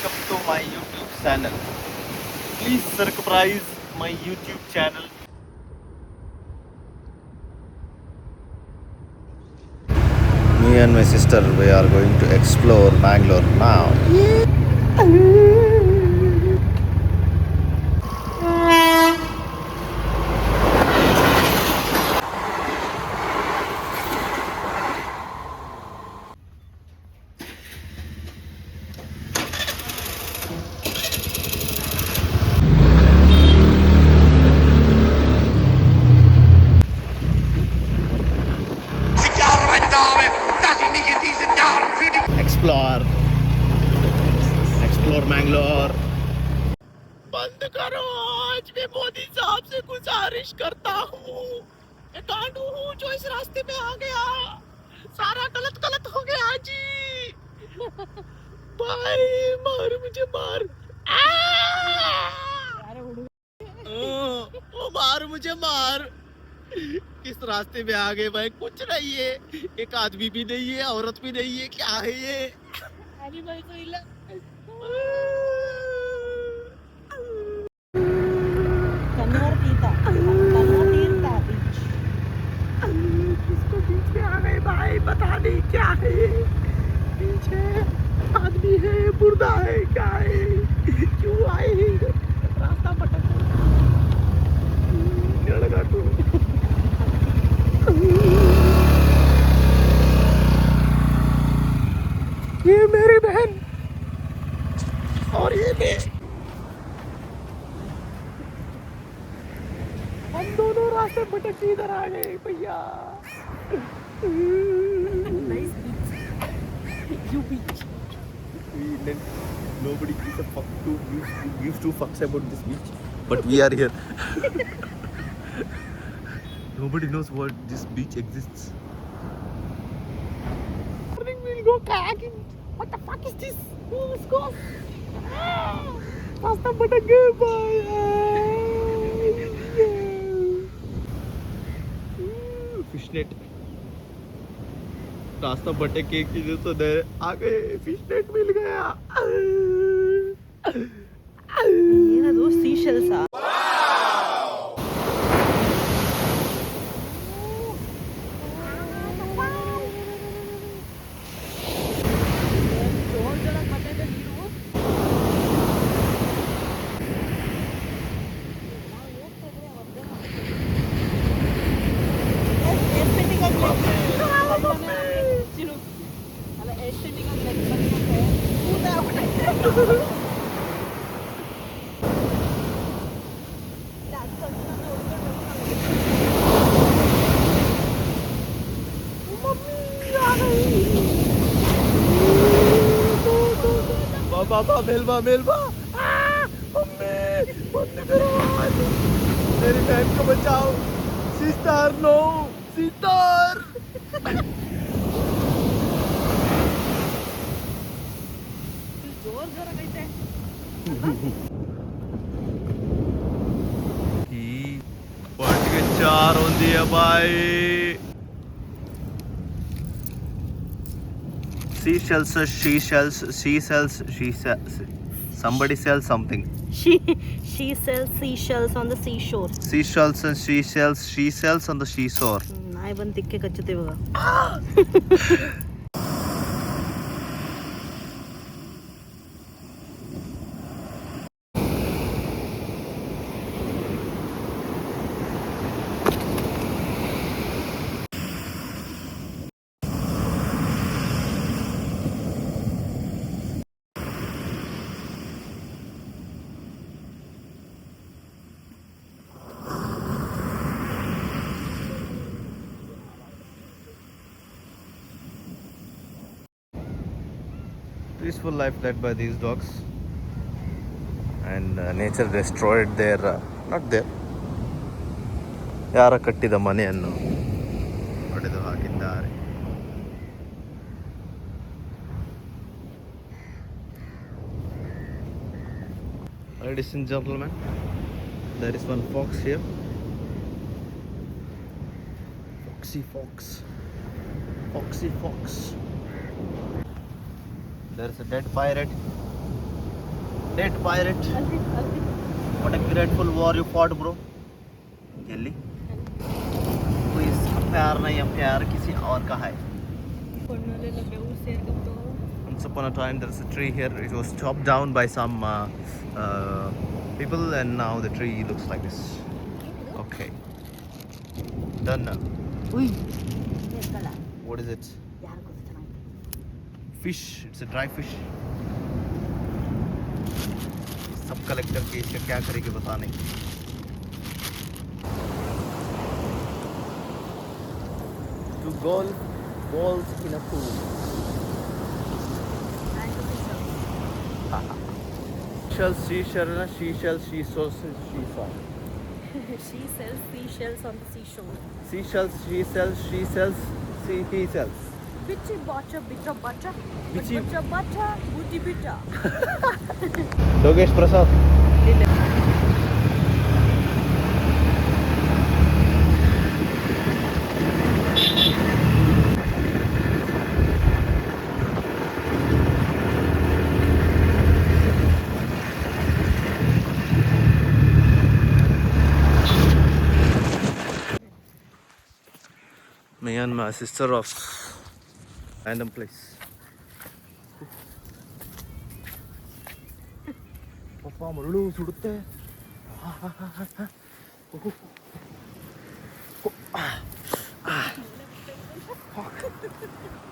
welcome to my YouTube channel. Please subscribe my YouTube channel. Me and my sister, we are going to explore Bangalore now. Explore Bangalore. बंद करो, आज मैं मोदी साहब से गुजारिश करता हूँ। मैं कांडू हूँ जो इस रास्ते में आ गया, सारा गलत हो गया जी। भाई मार मुझे मार, ओ मार मुझे मार। किस रास्ते में आ गए भाई, कुछ नहीं है, एक आदमी भी नहीं है, औरत भी नहीं है, क्या है ये? भाई तो इला किसको बीच में आ गए भाई, पता नहीं क्या है ये। पीछे आदमी है, मुर्दा है, क्या है, क्यों आए हैं इधर? रास्ता भटक लगा तू। ये मेरी बहन और ये मैं, हम दोनों रास्ते भटक के इधर आ गए भैया। Nice beach. You beach. Nobody gives a fuck to gives two fucks about this beach, but we are here. Nobody knows what this beach exists. Morning we'll go kayaking. What the fuck is this? Let's go. Rasta bata gaya bhai. Fish net. रास्ता भटके की जो तो आ गए, fish net मिल गया। ये ना दो सीशेल्स आ बाबा मेलबा मम्मी बंद करो, मेरी बहन को बचाओ। Sister no sister. के 4 होती है भाई। Seashells, she sells. Somebody sells something. She sells seashells on the seashore. Seashells and she sells on the seashore. ನಾಯಿ ಬಂದು ತಿಕ್ಕೆ ಕಚ್ಚುತ್ತೆ ಇವಾಗ. Peaceful life led by these dogs, and nature destroyed their not their ಯಾರ ಕಟ್ಟಿದ ಮನೆಯನ್ನು ಹೊಡೆದು ಹಾಕಿದ್ದಾರೆ. Ladies and gentlemen, there is one fox here. Foxy fox. There's a dead pirate. Dead pirate. What a grateful war you fought, bro. Kelly. कोई प्यार नहीं है, प्यार किसी और का है. Once upon a time, there's a tree here. It was chopped down by some people, and now the tree looks like this. Okay. Done now. What is it? Fish. It's a dry fish. सब collector के इसका क्या करेंगे बता नहीं. To golf balls in a pool. Seashell, seashells, she sells, she sells. She sells seashells on the seashore. Seashells, she sells, he sells. Bitchy botcha, bitter butter. Bitchy- Butcher butter, booty bitter. Logesh Prasad. Myanmar, sister of random place. ಪಪ್ಪ ಮರಳು ಸುಡುತ್ತೆ.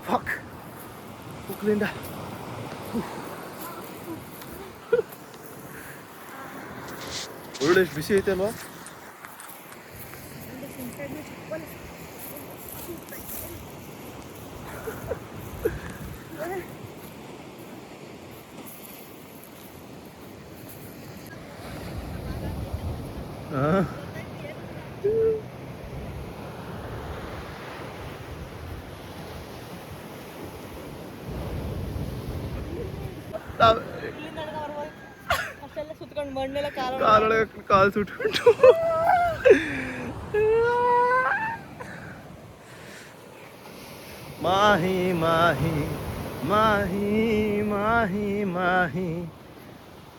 Fuck. Linda. ಮರಳು ಎಷ್ಟು ಬಿಸಿ ಐತೆ ಅಲ್ವಾ? ಅಷ್ಟೆಲ್ಲ ಸುತ್ಕೊಂಡು ಮಣ್ಣೆಲ್ಲ ಕಾಲ ಕಾಲೊಳಗೆ ಕಾಲು ಸುಟ್ಕೊಂಡು ಮಾಹಿ ಮಾಹಿ ಮಾಹಿ ಮಾಹಿ ಮಾಹಿ.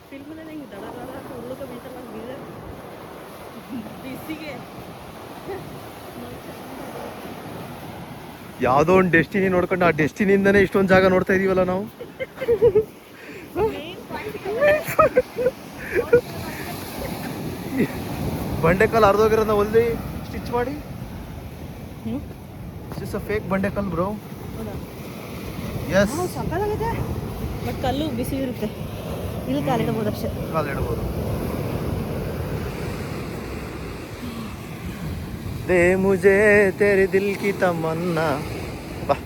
ಫಿಲ್ಮಲ್ಲಿ ಹಿಂಗೆ ದಡ ದಡ ಅಂತ ಉರುಳುಕ ಬೀಳ್ತಲ್ಲ ಬೀಳ ಬಿಸಿಗೆ ಯಾವುದೋ ಒಂದು ಡೆಸ್ಟಿನಿ ನೋಡ್ಕೊಂಡು ಆ ಡೆಸ್ಟಿನಿಂದನೇ ಇಷ್ಟೊಂದು ಜಾಗ ನೋಡ್ತಾ ಇದೀವಲ್ಲ ನಾವು. ಬಂಡೆಕಲ್ ಅರ್ಧೋಗಿರೋದನ್ನ ಹೊಲ್ದಿ ಸ್ಟಿಚ್ ಮಾಡಿ. ಇಟ್ಸ್ ಅ ಫೇಕ್ ಬಂಡೆಕಲ್ ಬ್ರೋ. ಎಸ್, ಸಕ್ಕತ್ತಾಗಿದೆ. ಬಟ್ ಕಲ್ಲು ಬಿಸಿ ಇರುತ್ತೆ, ಇಲ್ಲಿ ಕಾಲಿಡಬಹುದು ಅಷ್ಟೇ. ಕಾಲಿಡ್ಬೋದು. दे मुझे तेरे दिल की तमन्ना. वाह.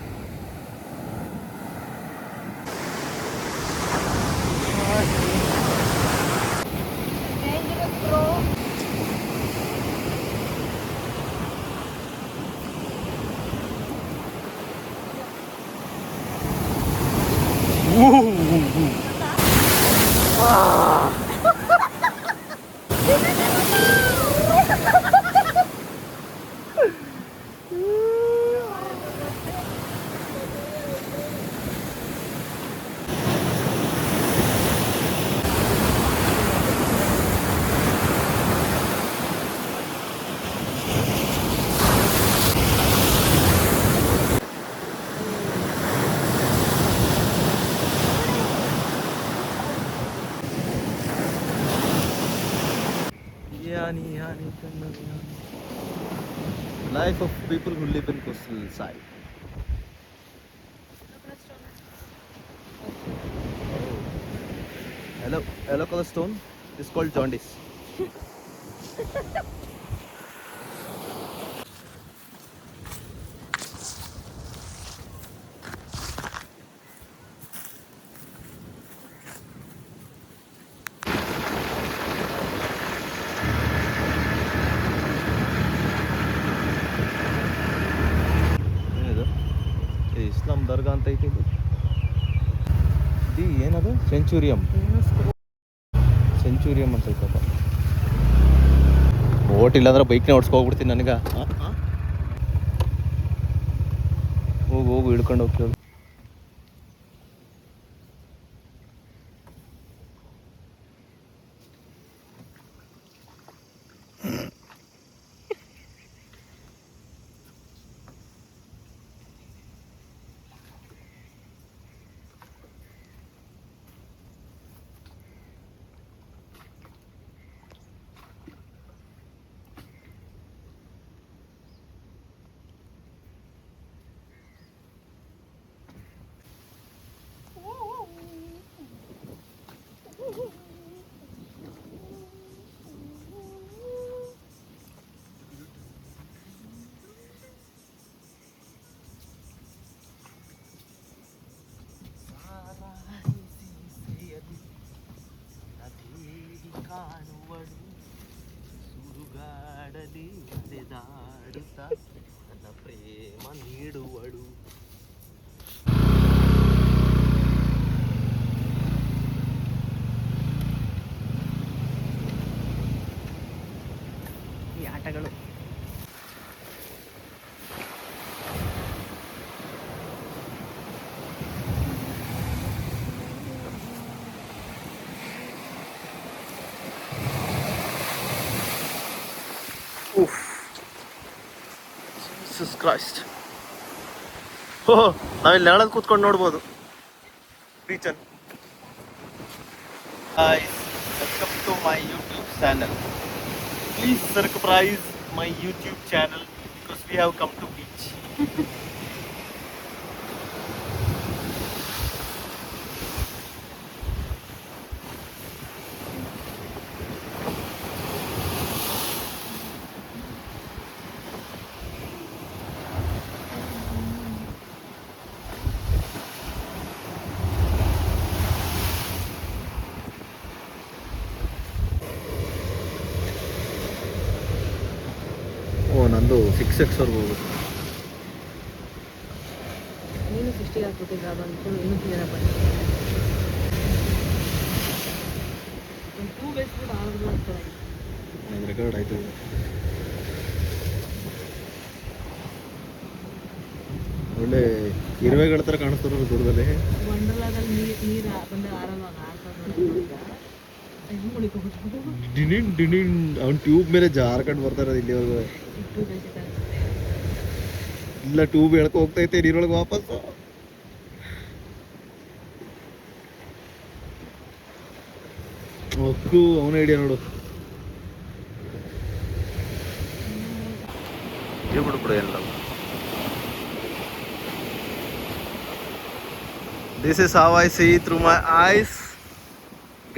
Life of people who live in coastal side. Yellow color stone is called jaundice. ಇಸ್ಲಾಂ ದರ್ಗಾ ಅಂತ ಐತಿ ಇದು. ಏನದು ಸೆಂಚುರಿಯಂ ಅಂತ ಐತಪ್ಪ. ಬೋಟ್ ಇಲ್ಲಾಂದ್ರೆ ಬೈಕ್ನೇ ಓಡಿಸ್ಕೋಗ್ಬಿಡ್ತೀನಿ ನನಗೆ. ಹೋಗು ಹಿಡ್ಕೊಂಡು ಹೋಗ್ತೀವಿ. ನಲಿದಾಡುತ್ತಾ ನನ್ನ ಪ್ರೇಮ ನೀಡುವಳು. ಈ ಆಟಗಳು ಜೀಸಸ್ ಕ್ರೈಸ್ಟ್. ಓಹ್, ನಾವಿಲ್ಲಿ ನೆರಳಲ್ಲಿ ಕೂತ್ಕೊಂಡು ನೋಡ್ಬೋದು ಬೀಚನ್ನು. Welcome to my YouTube channel. Please subscribe my YouTube channel because we have come to beach. ನಂದು 6Xವರೆಗೂ ಹೋಗುತ್ತೆ. ನೀನು 60 ಹಾಕ್ಬಿಟ್ಟಿದ್ದ ಬಂತು, ಇನ್ನೂ ಕ್ಲಿಯರ್ ಬಂತು. ಒಂದು 2 ಬೇಸ್ಬಿಟ್ಟು ಆಳಿದ್ರು ಆಗ್ತದೆ. ರೆಕಾರ್ಡ್ ಆಯಿತು. ಒಳ್ಳೆ ಇರುವೆಗಳ ಥರ ಕಾಣಿಸ್ತಾರೆ ದೂರದಲ್ಲಿ. ವಂಡರ್ಲಾದಲ್ಲಿ ನೀರು ಬಂದು ಆರಾಮಾಗಿ ಹೆಂಗೆ ಮುಳಿಕೋಬಿಟ್ಟು ಡಿನಿನ್ ಡಿನಿನ್ ಅವ್ನು ಟ್ಯೂಬ್ ಮೇಲೆ ಜಾರ್ಕೊಂಡು ಬರ್ತಾರೆ ಇಲ್ಲಿವರೆಗೂ. ಇಲ್ಲ, ಟ್ಯೂಬ್ ಎಳ್ಕೊ ಹೋಗ್ತೈತೆ ನೀರೊಳಗೆ ವಾಪಸ್ಸು. ಒಕ್ಕು ಅವನ ಐಡಿಯಾ ನೋಡು. ಬಿಡು ಎಲ್ಲ. This is how I see through my eyes.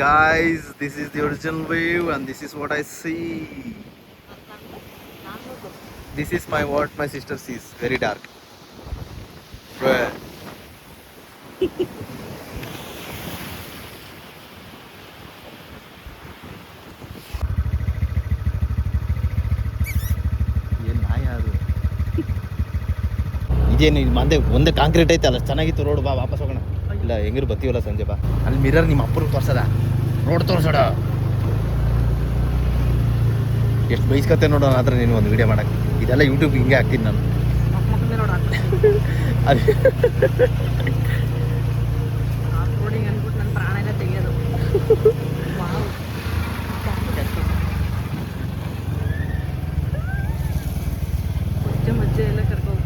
Guys, this is the original view and this is what I see. This is what my sister sees. Very dark. Right. ಏನು ನಾಯಿ ಅದು. ಇದೇನು ಮಂದೆ ಒಂದೇ ಕಾಂಕ್ರೀಟ್ ಐತೆ ಅಲ್ಲ, ಚೆನ್ನಾಗಿತ್ತು ರೋಡ್. ಬಾ ವಾಪಸ್ ಹೋಗೋಣ. ಇಲ್ಲ, ಹೆಂಗಿರು ಬತ್ತೀವಲ್ಲ ಸಂಜೆ. ಬಾ ಅಲ್ಲಿ ಮಿರರ್ ನಿಮ್ಮ ಅಪ್ಪನಿಗೆ ತೋರ್ಸದ, ರೋಡ್ ತೋರ್ಸೋಡ. ಎಷ್ಟು ಬೈಸ್ಕತ್ತೆ ನೋಡೋಣ ಆದ್ರೆ ನೀನು ಒಂದು ವಿಡಿಯೋ ಮಾಡಕ್ಕೆ. ಇದೆಲ್ಲ ಯೂಟ್ಯೂಬ್ ಹಿಂಗೆ ಹಾಕ್ತೀನಿ ನಾನು. ರೋಡಿಗೆ ಅಂದ್ಬಿಟ್ಟು ನನ್ನ ಪ್ರಾಣ ಎಲ್ಲ ತೆಗಿಯೋದು. ಮಜ್ಜೆ ಎಲ್ಲ ಕರ್ಕೊಂಡು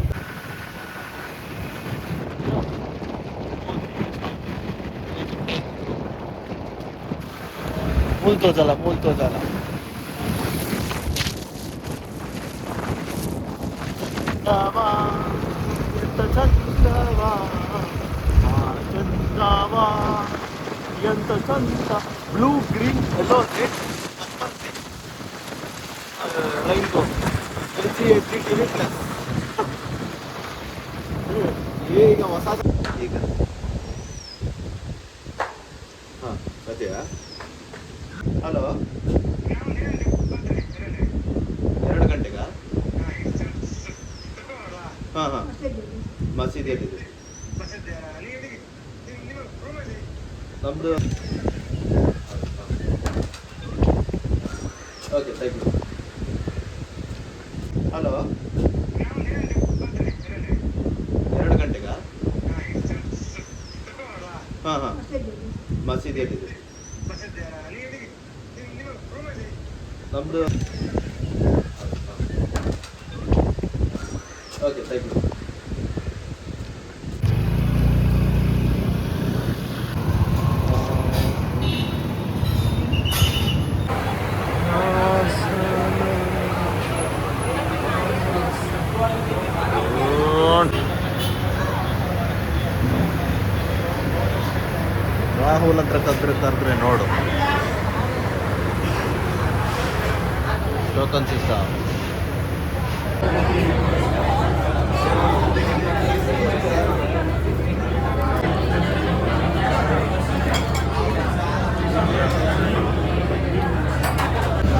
molto gialla, molto gialla. ಚಂದವಾ ಎಂತ ಚಂದವಾ ಚಂದವಾ ಎಂತ ಚಂದ. Blue, green, yellow, red, rainbow. ಈಗ ಹೊಸ ಈಗ ಹಾಂ ಸದ್ಯ. ಹಲೋ, 2 ಗಂಟೆಗಾ? ಹಾಂ ಹಾಂ, ಮಸೀದಿಯಲ್ಲಿದೆ ನಮ್ಮದು. Okay, thank you. ಹಲೋ, 2 ಗಂಟೆಗಾ? ಹಾಂ ಹಾಂ, ಮಸೀದಿಯಲ್ಲಿದೆ ನಮ್ಮದು. Okay, thank you. ರಾಹುಲ್ ಹತ್ರ ಕರೆದ್ರೆ ನೋಡು, token system.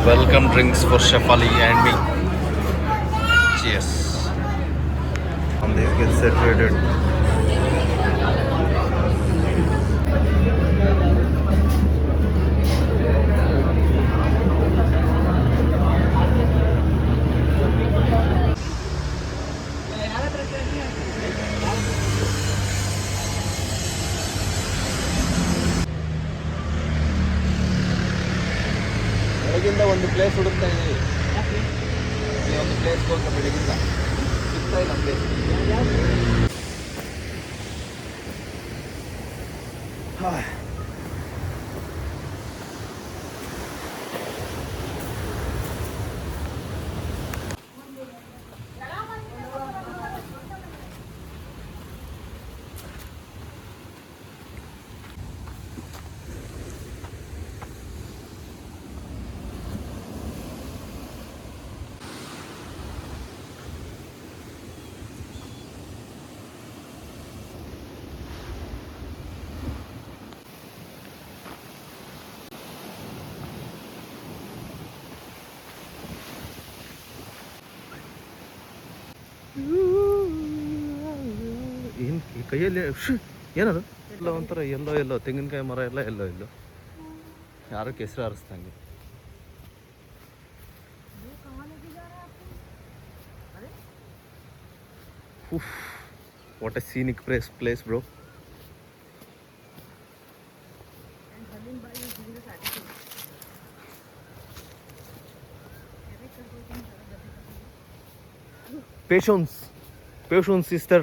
Welcome drinks for Chef Ali and me. get saturated. ಬೆಳಗಿಂದ ಒಂದು ಪ್ಲೇಸ್ ಹುಡುಕ್ತಾ ಇದ್ದೀವಿ. ಈ ಒಂದು ಪ್ಲೇಸ್ ಹೋಗ್ತಾ ಬೆಳಗಿಂದ ಸಿಗ್ತಾ ಇಲ್ಲ ಪ್ಲೇಸ್. ಏನು ಕೈಯಲ್ಲಿ ಏನದು ಎಲ್ಲ ಒಂಥರ ಎಲ್ಲೋ ತೆಂಗಿನಕಾಯಿ ಮರ ಎಲ್ಲ ಎಲ್ಲೋ ಯಾರೋ ಕೆಸರು ಹಾರಿಸ್ದಂಗೆ. What a scenic place bro. Patience sister.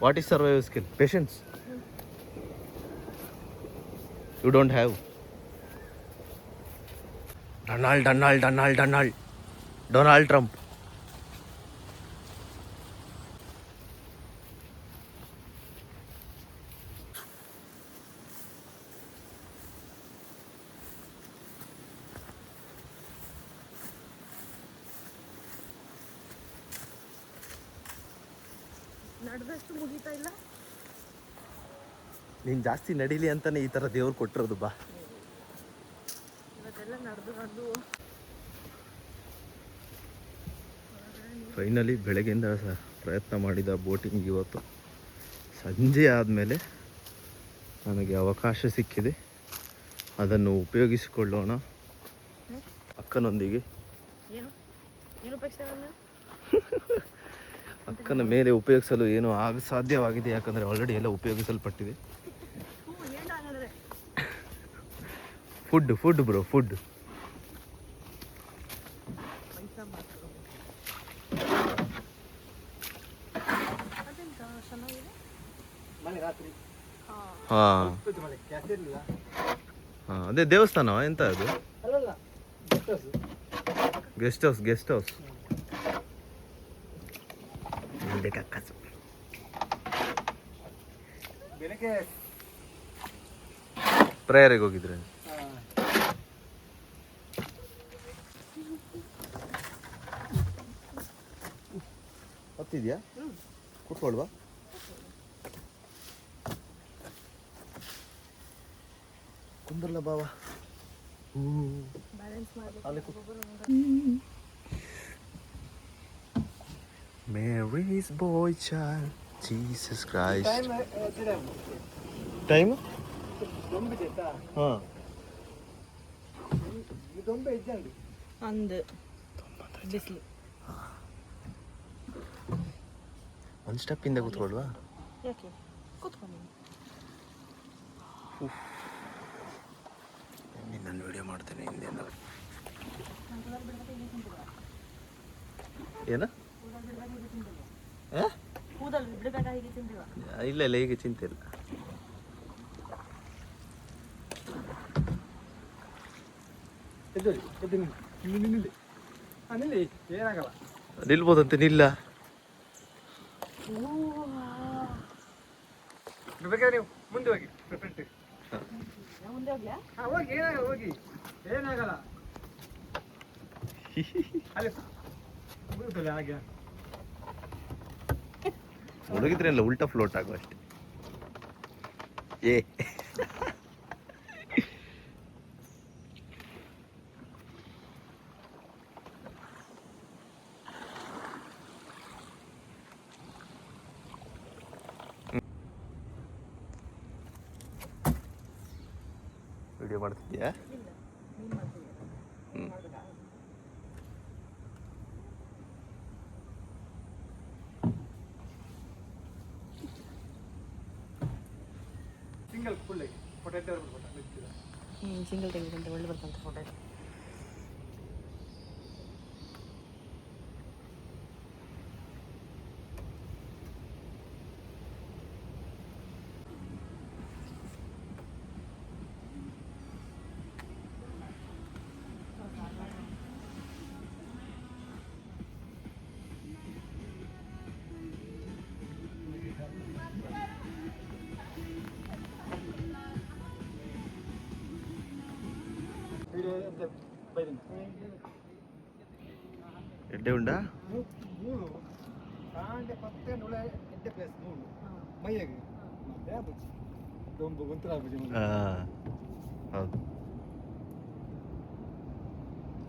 What is survival skill? Patience. You don't have. Donald Trump. ನಡೆದಷ್ಟು ಮುಗಿತಾ ಇಲ್ಲ. ನೀನು ಜಾಸ್ತಿ ನಡೀಲಿ ಅಂತಾನೆ ಈ ಥರ ದೇವ್ರು ಕೊಟ್ಟಿರೋದು ಬಾ. ಇವತ್ತೆಲ್ಲ ನಡೆದು ಫೈನಲಿ ಬೆಳಗ್ಗೆಯಿಂದ ಪ್ರಯತ್ನ ಮಾಡಿದ ಬೋಟಿಂಗ್ ಇವತ್ತು ಸಂಜೆ ಆದಮೇಲೆ ನನಗೆ ಅವಕಾಶ ಸಿಕ್ಕಿದೆ. ಅದನ್ನು ಉಪಯೋಗಿಸಿಕೊಳ್ಳೋಣ ಅಕ್ಕನೊಂದಿಗೆ. ಅಕ್ಕನ ಮೇಲೆ ಉಪಯೋಗಿಸಲು ಏನೋ ಸಾಧ್ಯವಾಗಿದೆ, ಯಾಕಂದರೆ ಆಲ್ರೆಡಿ ಎಲ್ಲ ಉಪಯೋಗಿಸಲ್ಪಟ್ಟಿದೆ. Food bro, food. ಹಾಂ ಅದೇ ದೇವಸ್ಥಾನ ಎಂತ ಅದು? Guest house. ಪ್ರೇಯರಿಗೆ ಹೋಗಿದ್ರೆ ಹತ್ತಿದ್ಯಾ? ಕೂತ್ಕೊಳ್ವಾ? ಕುಂದ್ರಲ್ಲ ಬಾವ. Mary's boy child, Jesus Christ. Time? ಹಾಂ ಅಂದು ಬಿಸಿಲು. ಒಂದು ಸ್ಟೆಪ್ಪಿಂದ ಕೂತ್ಕೊಳ್ವಾ? ಯಾಕೆ ಕೂತ್ಕೊಂಡು ನಾನು ವಿಡಿಯೋ ಮಾಡ್ತೇನೆ ಹಿಂದೆಯಿಂದ. ಏನ ಇಲ್ಲ ಹೀಗೆ ಚಿಂತೆ ಇಲ್ಲ. ನಿಲ್ಬೋದಂತೆ ನಿಲ್ಲ. ಮುಂದೆ ಹೋಗಿ ಹೋಗಿ ಏನಾಗಲ್ಲ. ಹಾಗೆ ಒಳಗಿದ್ರೆಲ್ಲ ಉಲ್ಟಾ ಫ್ಲೋಟ್ ಆಗೋ ಅಷ್ಟೇ. ವಿಡಿಯೋ ಮಾಡ್ತಿದ್ಯಾ? ಇಲ್ಲ ನೀನು ಮಾಡ್ತಿದ್ದೀರಾ? ಹ್ಞೂ. ಮಾಡ್ಬೇಕಾ? ಸಿಂಗಲ್ ಫುಲ್ ಪೊಟೆಟೋ ಸಿಂಗಲ್ ತೆಗಿಬೇಕಂತ ಒಳ್ಳೆ ಬರ್ತಂತ ಫೋಟೋ. ಎಡ್ಡೆ ಉಂಡಾ? ಮೂಳು ಕಾಂಡೆ ಪತ್ತೆ ನುಳ ಎಡ್ಡೆ ಪ್ಲೇಸ್ ಮೂಳು ಮೈಯಾಗೆ ಮತ್ತೆ ಬುಜ್ಜಿ ದೊಂಬು ಗುಂತರ ಬುಜ್ಜಿ ಹೌದು.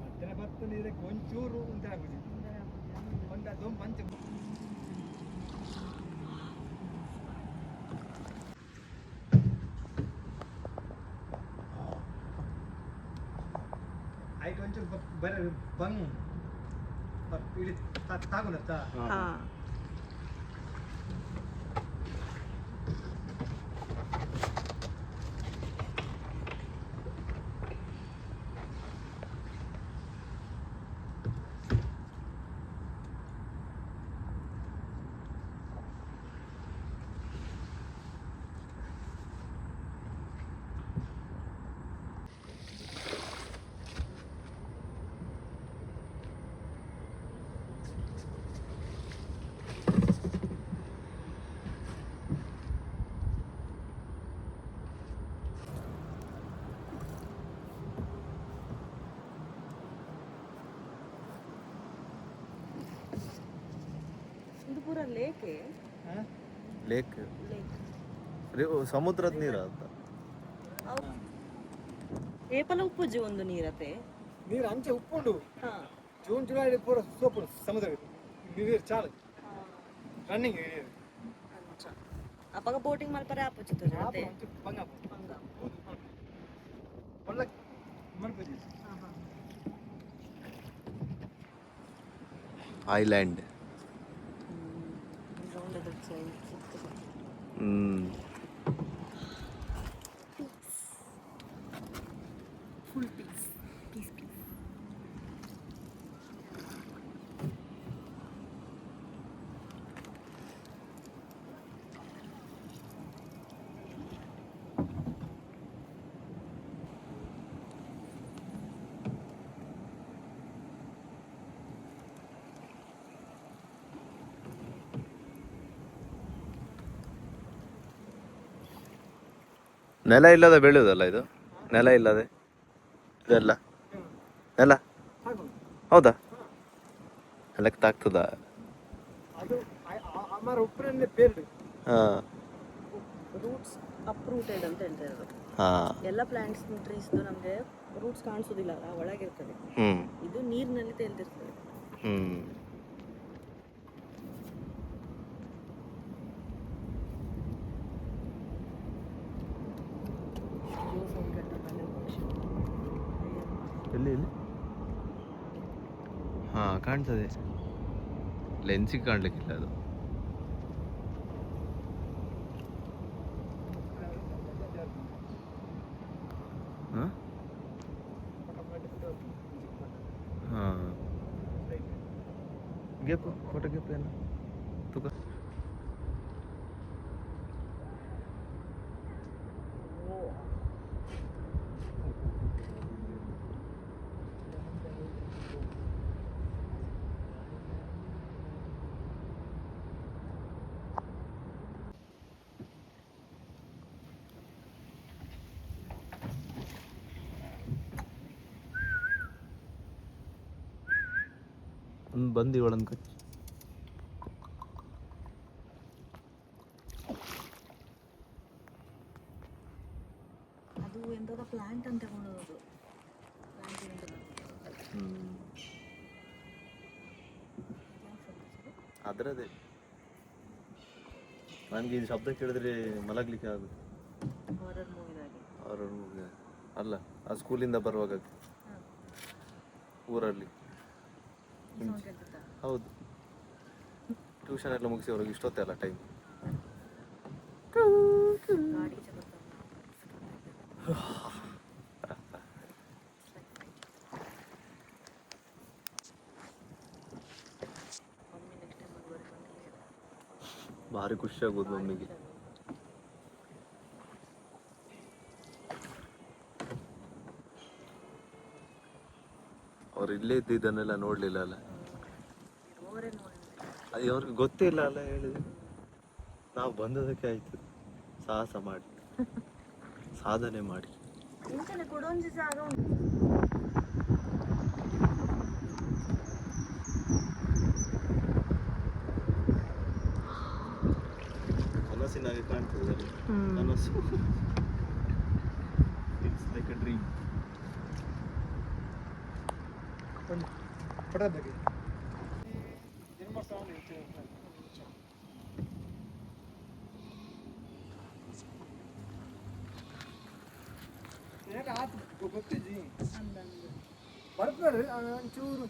ಮತ್ತೆ ಪತ್ತು ನೀರಕ್ಕೆ ಒಂಚೂರು ಒಂಥರ ಬುಜ್ಜಿ ಒಂದ ದೊಂಬು ಮಂಚ ಆಯ್ತು ಒಂಚೂರು ಬರ ಬಂಗ್ ಇಳಿ ತಾಗುನತ್ತ ಹಾಂ ಇದು ಪೂರ ಲೇಕೆ. ಲೇಕ್ ಲೇಕ್ ಸಮುದ್ರದ ನೀರ ಅಂತ. ಏಪಲ ಉಪ್ಪುಜಿ ಒಂದು ನೀರತೆ ನೀರು ಅಂಚೆ ಉಪ್ಪುಂಡು ಹಾಂ ಜೂನ್ ಜುಲೈ ಪೂರ ಸೋಪು ಸಮುದ್ರ ನೀರು ಚಾಲು ರನ್ನಿಂಗ್ ನೀರು ಅಪ್ಪಾಗ ಬೋಟಿಂಗ್ ಮಲ್ಪರೆ ಆಪುಚಿತ್ತು ಜೊತೆ ಬಂಗ ಒಳ್ಳೆ ಮಲ್ಪದಿ island. Full peace peace peace. ನೆಲ ಇಲ್ಲದೆ ಬೆಳೆಯೋದಲ್ಲ ಇದು? ನೆಲ ಇಲ್ಲದೆ ಇದೆಲ್ಲ ನೆಲ ಹೌದಾ? ನೆಲಕ್ಕೆ ತಾಗ್ತದ? ಅದು ಅಮರ ಉಪ್ಪರನ್ನೇ ಬೇರ್ಡು ಹಾಂ ರೂಟ್ಸ್ ಅಪ್ರೂಟೆಡ್ ಅಂತ ಹೇಳ್ತಾ ಇರೋದು. ಹಾಂ. ಎಲ್ಲ ಪ್ಲಾಂಟ್ಸ್ ಟ್ರೀಸ್ ನಮಗೆ ರೂಟ್ಸ್ ಕಾಣಿಸೋದಿಲ್ಲ, ಒಳಗಿರ್ತದೆ. ಹ್ಞೂ ಇದು ನೀರಿನಲ್ಲಿ ತೇಲ್ತಿರ್ತದೆ. ಹ್ಞೂ. ಎಲ್ಲಿ ಎಲ್ಲಿ? ಹಾಂ ಕಾಣ್ತದೆ, ಲೆನ್ಸಿಗೆ ಕಾಣಲಿಕ್ಕಿಲ್ಲ ಅದು. ಹಾಂ ಹಾಂ ಗೆಪ್ಪು ಫೋಟೋ ಗೆಪ್ಪು ಏನು ತುಕ ಒಂದು ಬಂದು ಇವಳನ್ನು ಕಚ್ಚಿ ಅದು ಎಂಥದ ಪ್ಲಾಂಟ್ ಅಂತ ತಗೊಂಡೋದು. ಅದರದೇ ನನಗೆ ಈ ಶಬ್ದ ಕೇಳಿದ್ರೆ ಮಲಗಲಿಕ್ಕೆ ಆಗುತ್ತೆ. ಹಾರರ್ ಮೂವಿದಾಗೆ. ಹಾರರ್ ಮೂವಿ ಅಲ್ಲ ಆ ಸ್ಕೂಲಿಂದ ಬರುವಾಗ ಊರಲ್ಲಿ. ಹೌದು, ಟ್ಯೂಷನ್ ಎಲ್ಲ ಮುಗಿಸಿ ಅವ್ರಿಗೆ ಇಷ್ಟೊತ್ತೆ ಅಲ್ಲ ಟೈಮ್. ಭಾರಿ ಖುಷಿ ಆಗೋದು ಮಮ್ಮಿಗೆ. ಅವ್ರು ಇಲ್ಲೇ ಇದ್ದಿದ್ದನ್ನೆಲ್ಲ ನೋಡ್ಲಿಲ್ಲ ಅಲ್ಲ, ಅದು ಅವ್ರಿಗೆ ಗೊತ್ತೇ ಇಲ್ಲ ಅಲ್ಲ ಹೇಳಿದ್ರೆ. ನಾವು ಬಂದದಕ್ಕೆ ಆಯ್ತು, ಸಾಹಸ ಮಾಡಿ ಸಾಧನೆ ಮಾಡಿ. ಕನಸಿನಾಗೆ ಕಾಣ್ತದೆ ಕನಸು. It's like a dream. ಪಡೋದಕ್ಕೆ ಗೊತ್ತಿದ್ದಿ ಬರ್ತಾರೆ ಒಂಚೂರು.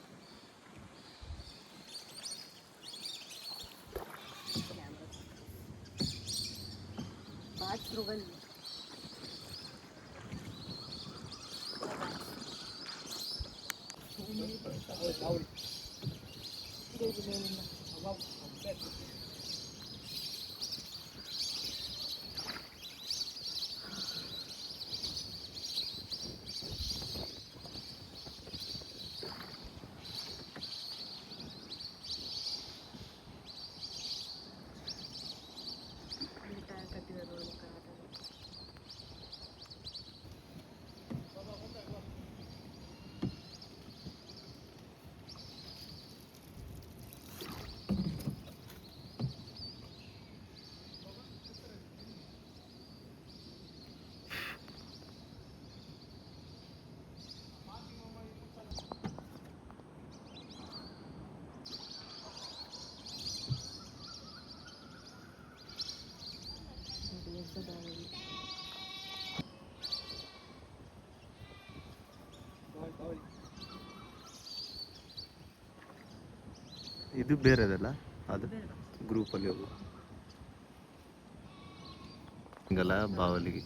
ಇದು ಬೇರೆದಲ್ಲ, ಅದು ಗ್ರೂಪಲ್ಲಿ ಹೋಗು ಹಿಂಗಲ್ಲ ಬಾವಲಿಗೆ.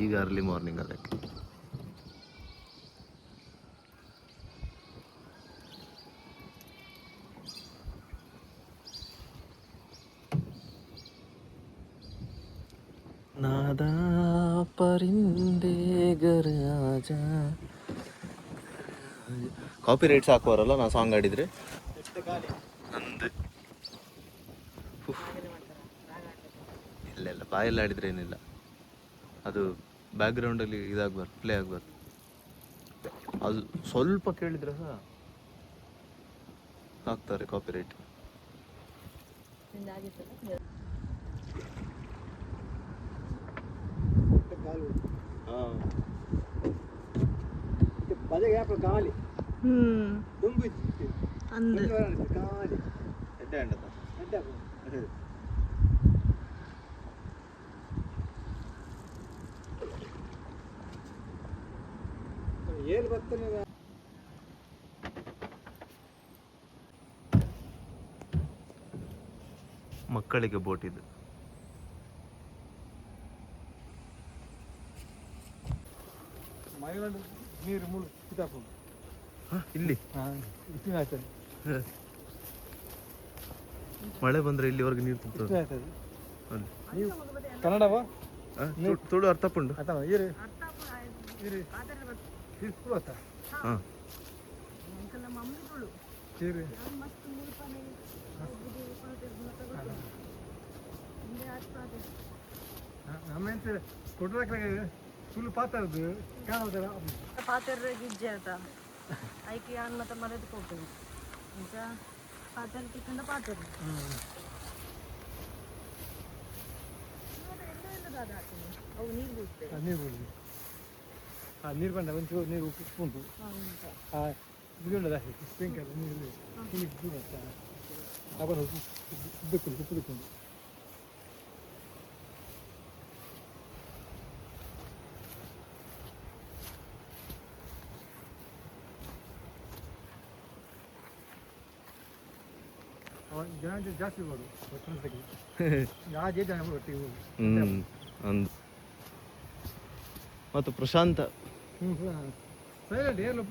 ಈಗ ಅರ್ಲಿ ಮಾರ್ನಿಂಗ್ ಅದಕ್ಕೆ. ನಾದಾ ಪರಿಂದೆ ಗರಾಜ. ಕಾಪಿ ರೈಟ್ಸ್ ಹಾಕುವಾರಲ್ಲ ನಾ ಸಾಂಗ್ ಆಡಿದ್ರೆ. ನಂದು ಇಲ್ಲ ಇಲ್ಲ, ಬಾಯಲ್ಲಿ ಆಡಿದ್ರೆ ಏನಿಲ್ಲ, ಅದು ಬ್ಯಾಕ್ಗ್ರೌಂಡಲ್ಲಿ ಇದಾಗಬಾರ್ದು, ಪ್ಲೇ ಆಗಬಾರ್ದು. ಅದು ಸ್ವಲ್ಪ ಕೇಳಿದ್ರೆ ಸಹ ಹಾಕ್ತಾರೆ ಕಾಪಿ ರೈಟ್. ಗಾಳಿ ಏನು ಬರ್ತಾನೆ. ಮಕ್ಕಳಿಗೆ ಬೋಟ್ ಇದು. ಮೈಲಾಂಡ್ ನೀರು ಮುಳು ಕಿತಾಕೊಂಡು ಇಲ್ಲಿ ಆಗ್ತದೆ. ಮಳೆ ಬಂದ್ರೆ ಇಲ್ಲಿವರೆಗೆ ನೀರು ತುಂಬ್ತದೆ. ಆಗ್ತದೆ. ನೀವು ಕನ್ನಡವಾ ತುಳು ಅರ್ಥ ಪುಂಡು ಅಥವಾ ಇರು ಇರು ಇರ್ಕೊಳತ್ತ ಹಾಂ ಇರು ನಮ್ಮ ಎಂತ ಕೊಟ್ಟರೆ ತುಳು ಪಾತ್ರದ್ದು ಕಾಣೋದಲ್ಲ ಪಾತ್ರ ಗಿಜ್ಜೆ ಆತ ಐಕಿ ಅನ್ನ ಮತ್ತೆ ಮರೆದು ಕೊಡ್ತೀನಿ ಈಗ ಪಾತ್ರ ಕಿಂದ ಪಾತ್ರ ಅವು ನೀರು ಬಿಡ್ತೇವೆ. ನೀರು ಬಿಡಿ. ನೀರು ಬಂದ ಒಂಚೂರು ನೀರು ಉಪ್ಪು ಉಂಟು. ಇದು ಉಂಟದ ಸ್ಪ್ರಿಂಕರ್ ನೀರು ಅವನು ಉಪ್ಪು ಉಪ್ಪು ಜನ ಜಾಸ್ತಿ ಹೋಗೋದು ಫ್ರೆಂಡ್ಸ್ಗೆ ಯಾರು ಜನ ಒಟ್ಟಿಗೆ ಹೋಗಿ ಅಂದು ಮತ್ತು ಪ್ರಶಾಂತ ಸೈಲೆಂಟ್ ಏನು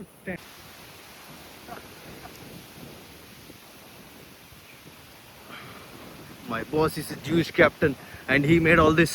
my boss is a Jewish captain and he made all this.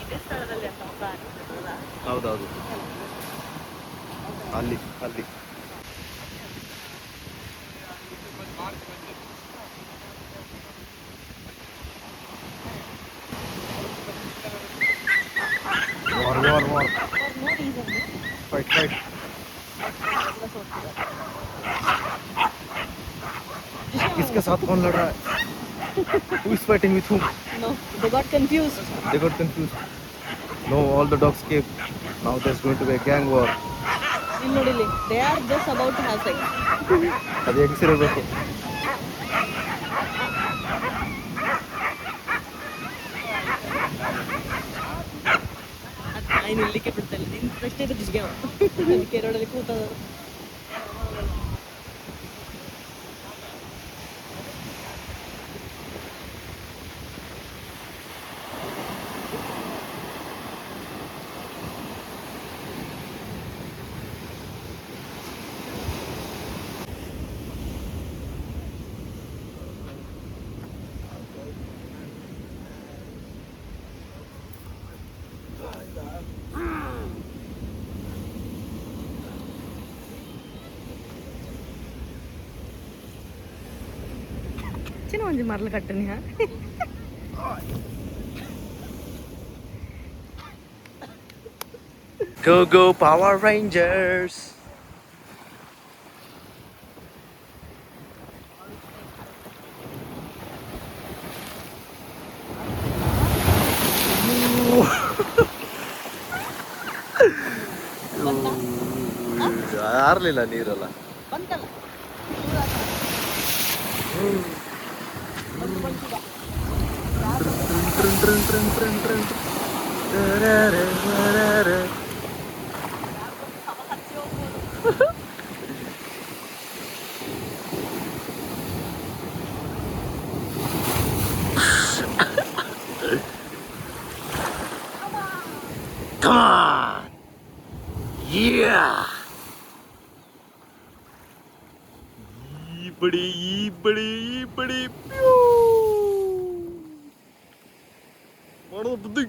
ಇದೇ ಸ್ಥಳದಲ್ಲಿ ಅಂತ ಆಗಿರ್ತದಲ್ಲ. ಹೌದೌದು ಅಲ್ಲಿ ಅಲ್ಲಿ war. For no reason. Fight. Plus होती है. किसके साथ कौन लड़ रहा है? Who is fighting with whom? No, they got confused. They got confused. No, all the dogs came. Now there's going to be a gang war. ಇಲ್ಲಿ ನೋಡಿಲಿ, they are just about to have sex. ಅದು ಹೆಂಗಸಿರಬೇಕು. ಅದು line ಇಲ್ಲಿಗೆ ಬಿಡ್ತಲ್ಲ, ನಿನ್ನ ಪ್ರಶ್ನೆ ಇದು ಜಿಗೆ ಅದಕ್ಕೆ ರೋಡಲ್ಲಿ ಕೂತದ. చిన్న మంచి మరలు కట్టని Go Power Rangers. ಆರ್ಲಿಲ್ಲ ನೀರಲ್ಲ. ಬಂತಲ್ಲ Come on! Yeah! ಈ ಬಡಿ ಮಾಡೋದು ಬುದ್ಧಿ.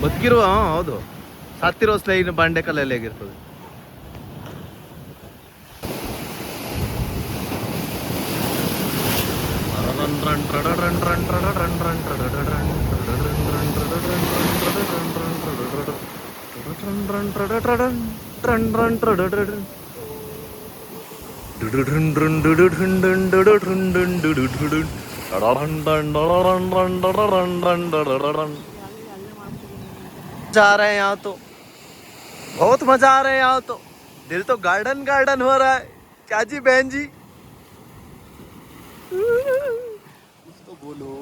ಬದುಕಿರುವ ಹೌದು, ಸತ್ತಿರೋ ಸ್ಲೈನ್ ಬಂಡೆ ಕಲ್ಲಲ್ಲಿ ಹೇಗಿರ್ತದೆ. जा रहे हैं यहाँ तो, बहुत मजा आ रहा है यहाँ तो, दिल तो गार्डन हो रहा है. क्या जी बहन जी, कुछ तो बोलो.